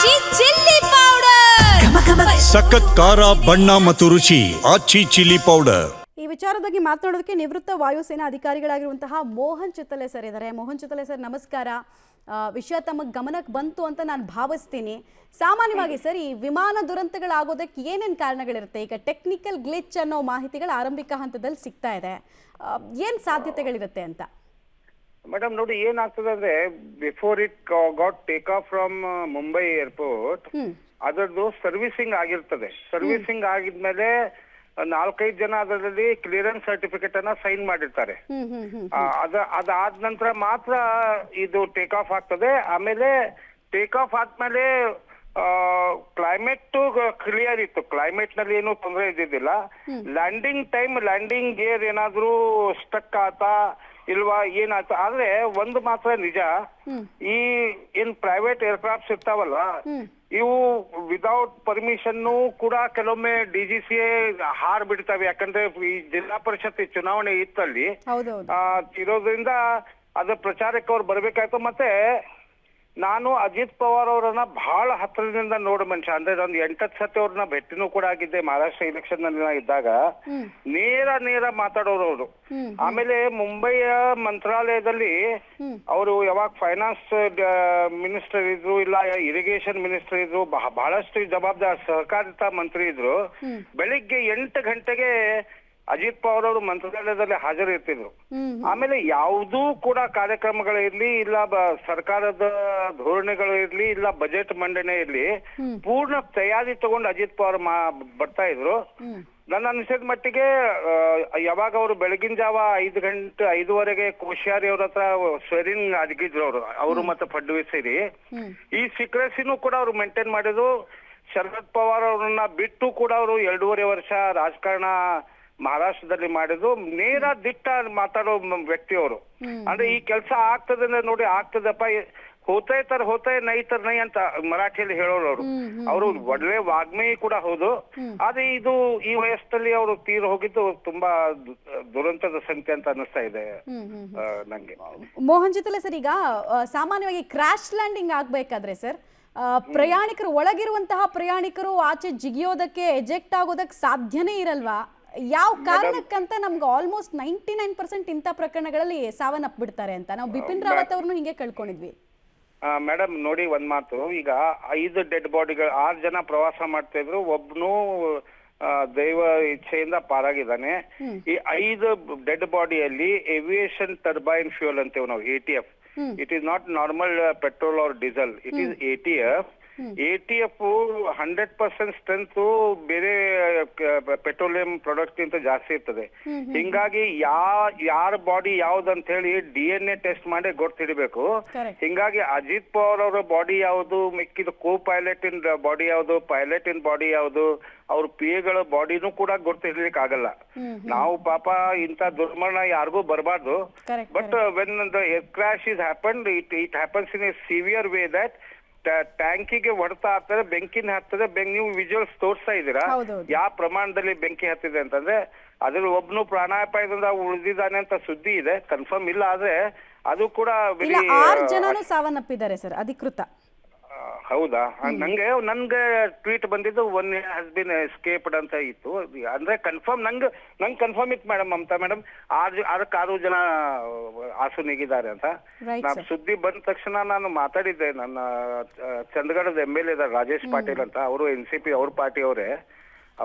ಆಚಿ chilli powder ಸಖತ್ ಖಾರ ಬಣ್ಣ ಮತ್ತು ರುಚಿ ಆಚಿ ಚಿಲ್ಲಿ ಪೌಡರ್. ಈ ವಿಚಾರದಲ್ಲಿ ಮಾತನಾಡೋದಕ್ಕೆ ನಿವೃತ್ತ ವಾಯುಸೇನಾ ಅಧಿಕಾರಿಗಳಾಗಿರುವಂತಹ ಮೋಹನ್ ಚಿತ್ತಲೆ ಸರ್ ಇದ್ದಾರೆ. ಮೋಹನ್ ಚಿತ್ತಲೆ ಸರ್ ನಮಸ್ಕಾರ. ವಿಷಯ ತಮ್ಮ ಗಮನಕ್ಕೆ ಬಂತು ಅಂತ ನಾನು ಭಾವಿಸ್ತೀನಿ. ಸಾಮಾನ್ಯವಾಗಿ ಸರ್ ಈ ವಿಮಾನ ದುರಂತಗಳಾಗೋದಕ್ಕೆ ಏನೇನು ಕಾರಣಗಳಿರುತ್ತೆ? ಈಗ ಟೆಕ್ನಿಕಲ್ ಗ್ಲಿಚ್ ಅನ್ನೋ ಮಾಹಿತಿಗಳು ಆರಂಭಿಕ ಹಂತದಲ್ಲಿ ಸಿಗ್ತಾ ಇದೆ. ಏನು ಸಾಧ್ಯತೆಗಳಿರುತ್ತೆ ಅಂತ? ಮೇಡಮ್ ನೋಡಿ, ಏನಾಗ್ತದೆ ಅಂದ್ರೆ before it got take off from Mumbai airport, ಅದರದ್ದು ಸರ್ವಿಸಿಂಗ್ ಆಗಿರ್ತದೆ. ಸರ್ವಿಸಿಂಗ್ ಆಗಿದ್ಮೇಲೆ 4-5 ಜನ ಅದರಲ್ಲಿ ಕ್ಲಿಯರೆನ್ಸ್ ಸರ್ಟಿಫಿಕೇಟ್ ಅನ್ನ ಸೈನ್ ಮಾಡಿರ್ತಾರೆ. ಅದಾದ ನಂತರ ಮಾತ್ರ ಇದು ಟೇಕ್ ಆಫ್ ಆಗ್ತದೆ. ಆಮೇಲೆ ಟೇಕ್ ಆಫ್ ಆದ್ಮೇಲೆ ಕ್ಲೈಮೇಟ್ ಕ್ಲಿಯರ್ ಇತ್ತು, ಕ್ಲೈಮೇಟ್ ನಲ್ಲಿ ಏನು ತೊಂದರೆ ಇದ್ದಿದ್ದಿಲ್ಲ. ಲ್ಯಾಂಡಿಂಗ್ ಟೈಮ್ ಲ್ಯಾಂಡಿಂಗ್ ಗೇರ್ ಏನಾದ್ರೂ ಸ್ಟಕ್ ಆತಾ ಇಲ್ವಾ ಏನಾಯ್ತು. ಆದ್ರೆ ಒಂದು ಮಾತ್ರ ನಿಜ, ಈ ಏನ್ ಪ್ರೈವೇಟ್ ಏರ್ಕ್ರಾಫ್ಟ್ಸ್ ಇರ್ತಾವಲ್ಲ, ಇವು ವಿದೌಟ್ ಪರ್ಮಿಷನ್ ಕೂಡ ಕೆಲವೊಮ್ಮೆ DGCA ಹಾರ್ ಬಿಡ್ತಾವೆ. ಯಾಕಂದ್ರೆ ಈ ಜಿಲ್ಲಾ ಪರಿಷತ್ ಚುನಾವಣೆ ಇತ್ತಲ್ಲಿ ಇರೋದ್ರಿಂದ ಅದ್ರ ಪ್ರಚಾರಕ್ಕೆ ಅವ್ರು ಬರ್ಬೇಕಾಯ್ತು. ಮತ್ತೆ ನಾನು ಅಜಿತ್ ಪವಾರ್ ಅವರನ್ನ ಬಹಳ ಹತ್ತಿರದಿಂದ ನೋಡ ಮನುಷ್ಯ. ಅಂದ್ರೆ ಒಂದು 8 ಸತಿ ಅವ್ರನ್ನ ಭೇಟಿನೂ ಕೂಡ ಆಗಿದ್ದೆ ಮಹಾರಾಷ್ಟ್ರ ಎಲೆಕ್ಷನ್ ನಲ್ಲಿ ಇದ್ದಾಗ. ನೇರ ಮಾತಾಡೋರು ಅವರು. ಆಮೇಲೆ ಮುಂಬೈಯ ಮಂತ್ರಾಲಯದಲ್ಲಿ ಅವರು ಯಾವಾಗ ಫೈನಾನ್ಸ್ ಮಿನಿಸ್ಟರ್ ಇದ್ರು, ಇಲ್ಲ ಇರಿಗೇಷನ್ ಮಿನಿಸ್ಟರ್ ಇದ್ರು, ಬಹಳಷ್ಟು ಜವಾಬ್ದಾರಿ ಸಹಕಾರಿತಾ ಮಂತ್ರಿ ಇದ್ರು. ಬೆಳಿಗ್ಗೆ 8 ಗಂಟೆಗೆ ಅಜಿತ್ ಪವಾರ್ ಅವರು ಮಂತ್ರಾಲಯದಲ್ಲಿ ಹಾಜರಿರ್ತಿದ್ರು. ಆಮೇಲೆ ಯಾವುದೂ ಕೂಡ ಕಾರ್ಯಕ್ರಮಗಳಿರ್ಲಿ, ಇಲ್ಲ ಸರ್ಕಾರದ ಧೋರಣೆಗಳು ಇರ್ಲಿ, ಇಲ್ಲ ಬಜೆಟ್ ಮಂಡನೆ ಇರ್ಲಿ, ಪೂರ್ಣ ತಯಾರಿ ತಗೊಂಡು ಅಜಿತ್ ಪವಾರ್ ಬರ್ತಾ ಇದ್ರು. ನನ್ನ ಅನಿಸಿದ ಮಟ್ಟಿಗೆ ಯಾವಾಗ ಅವರು ಬೆಳಗಿನ ಜಾವ 5:05 ಕೋಶ್ಯಾರಿ ಅವ್ರ ಹತ್ರ ಸ್ವೆರಿಂಗ್ ಆಗಿದ್ರು ಅವರು ಮತ್ತೆ ಫಡ್ನವೀಸ್ ಸೇರಿ, ಈ ಸೀಕ್ರೆಸಿನೂ ಕೂಡ ಅವ್ರು ಮೇಂಟೈನ್ ಮಾಡಿದ್ರು. ಶರದ್ ಪವಾರ್ ಅವ್ರನ್ನ ಬಿಟ್ಟು ಕೂಡ ಅವರು 2.5 ವರ್ಷ ರಾಜಕಾರಣ ಮಹಾರಾಷ್ಟ್ರದಲ್ಲಿ ಮಾಡಿದ್ರು. ನೇರ ದಿಟ್ಟ ಮಾತಾಡೋ ವ್ಯಕ್ತಿ ಅವರು. ಅಂದ್ರೆ ಈ ಕೆಲಸ ಆಗ್ತದೆ ಅಂದ್ರೆ ನೋಡಿ, ಆಗ್ತದಪ್ಪ, ಹೋತೇ ನೈ ಅಂತ ಮರಾಠಿಯಲ್ಲಿ ಹೇಳೋರು ಅವರು. ಅವರು ಒಳ್ಳೆ ವಾಗ್ಮಿ ಕೂಡ ಹೌದು. ಆದ್ರೆ ಇದು ಈ ವಯಸ್ಸಲ್ಲಿ ಅವರು ತೀರ್ ಹೋಗಿದ್ದು ತುಂಬಾ ದುರಂತದ ಸಂಖ್ಯೆ ಅಂತ ಅನಿಸ್ತಾ ಇದೆ ನಂಗೆ. ಮೋಹನ್ ಚಿತ್ತಲೆ ಸರ್, ಈಗ ಸಾಮಾನ್ಯವಾಗಿ ಕ್ರಾಶ್ ಲ್ಯಾಂಡಿಂಗ್ ಆಗ್ಬೇಕಾದ್ರೆ ಸರ್, ಪ್ರಯಾಣಿಕರು ಒಳಗಿರುವಂತಹ ಪ್ರಯಾಣಿಕರು ಆಚೆ ಜಿಗಿಯೋದಕ್ಕೆ ಎಜೆಕ್ಟ್ ಆಗೋದಕ್ಕೆ ಸಾಧ್ಯನೇ ಇರಲ್ವಾ? ಯಾವ ಕಾರಣಕ್ಕಂತ ನಮ್ಗೆ ಆಲ್ಮೋಸ್ಟ್ 99% ಇಂಥ ಪ್ರಕರಣಗಳಲ್ಲಿ ಸಾವನ್ನಪ್ಪಿಬಿಡ್ತಾರೆ ಅಂತ ನಾವು ಬಿಪಿನ್ ರಾವತ್ ಅವ್ರನ್ನು ಹಿಂಗೆ ಕಳ್ಕೊಂಡಿದ್ವಿ. ಮೇಡಮ್ ನೋಡಿ, ಒಂದ್ ಮಾತು, ಈಗ 5 ಡೆಡ್ ಬಾಡಿಗಳು 6 ಜನ ಪ್ರವಾಸ ಮಾಡ್ತಾ ಇದ್ರು. ಒಬ್ನು ದೈವ ಇಚ್ಛೆಯಿಂದ ಪಾರಾಗಿದ್ದಾನೆ. ಈ 5 ಡೆಡ್ ಬಾಡಿಯಲ್ಲಿ ಏವಿಯೇಷನ್ ಟರ್ಬೈನ್ ಫ್ಯೂಯಲ್ ಅಂತೇವೆ ನಾವು, ATF. It is not normal petrol or diesel, it is ATF. ATF 100% strength ಬೇರೆ ಪೆಟ್ರೋಲಿಯಂ ಪ್ರಾಡಕ್ಟ್ ಗಿಂತ ಜಾಸ್ತಿ ಇರ್ತದೆ. ಹಿಂಗಾಗಿ ಯಾರ ಬಾಡಿ ಯಾವ್ದಂತ ಹೇಳಿ DNA ಟೆಸ್ಟ್ ಮಾಡಿ ಗೊತ್ತಿಡಬೇಕು. ಹಿಂಗಾಗಿ ಅಜಿತ್ ಪವಾರ್ ಅವರ ಬಾಡಿ ಯಾವುದು, ಮಿಕ್ಕಿದ ಕೋ ಪೈಲಟ್ ಇನ್ ಬಾಡಿ ಯಾವುದು, ಪೈಲಟ್ ಇನ್ ಬಾಡಿ ಯಾವುದು, ಅವ್ರ PA ಗಳ ಬಾಡಿನೂ ಕೂಡ ಗೊತ್ತಿಡ್ಲಿಕ್ಕೆ ಆಗಲ್ಲ. ನಾವು ಪಾಪ ಇಂಥ ದುರ್ಮರಣ ಯಾರಿಗೂ ಬರಬಾರ್ದು. But when the air crash is happened, it happens in a severe way that ಟ್ಯಾಂಕಿಗೆ ಹೊಡೆತ ಆಗ್ತದೆ, ಬೆಂಕಿನ ಹತ್ತದೆ. ನೀವು ವಿಜುವಲ್ಸ್ ತೋರಿಸ್ತಾ ಇದ್ದೀರಾ ಯಾವ ಪ್ರಮಾಣದಲ್ಲಿ ಬೆಂಕಿ ಹತ್ತಿದೆ ಅಂತಂದ್ರೆ. ಅದ್ರಲ್ಲಿ ಒಬ್ನು ಪ್ರಾಣಾಪಾಯದಿಂದ ಉಳಿದಿದ್ದಾನೆ ಅಂತ ಸುದ್ದಿ ಇದೆ, ಕನ್ಫರ್ಮ್ ಇಲ್ಲ. ಆದ್ರೆ ಅದು ಕೂಡ 6 ಜನನು ಸಾವನ್ನಪ್ಪಿದ್ದಾರೆ ಸರ್, ಅಧಿಕೃತ. ಹೌದಾ? ನನ್ಗೆ ಟ್ವೀಟ್ ಬಂದಿದ್ದು 1 ಹ್ಯಾಸ್ ಬಿನ್ ಎಸ್ಕೇಪ್ಡ್ ಅಂತ ಇತ್ತು. ಅಂದ್ರೆ ಕನ್ಫರ್ಮ್ ನಂಗೆ ಕನ್ಫರ್ಮ್ ಇತ್ತು ಮೇಡಮ್, ಮಮತಾ ಮೇಡಮ್. 6 ಜನ ಆಸುನಿಗಿದ್ದಾರೆ ಅಂತ. ನಾನು ಸುದ್ದಿ ಬಂದ ತಕ್ಷಣ ನಾನು ಮಾತಾಡಿದ್ದೆ. ನನ್ನ ಚಂದಗಢದ MLA ಇದ್ದಾರೆ ರಾಜೇಶ್ ಪಾಟೀಲ್ ಅಂತ, ಅವರು NCP ಅವ್ರ ಪಾರ್ಟಿ ಅವರೇ.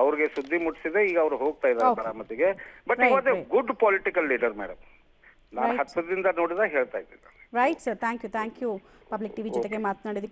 ಅವ್ರಿಗೆ ಸುದ್ದಿ ಮುಟ್ಟಿಸಿದೆ. ಈಗ ಅವ್ರು ಹೋಗ್ತಾ ಇದ್ದಾರೆ ಮರಾಮತಿಗೆ. But he was a good political leader madam. ನಾನು ಹತ್ತಿರದಿಂದ ನೋಡಿದಾಗ ಹೇಳ್ತಾ ಇದ್ದೀನಿ. Right sir, thank you public TV ಜೊತೆಗೆ ಮಾತನಾಡಿದಕ್ಕೆ.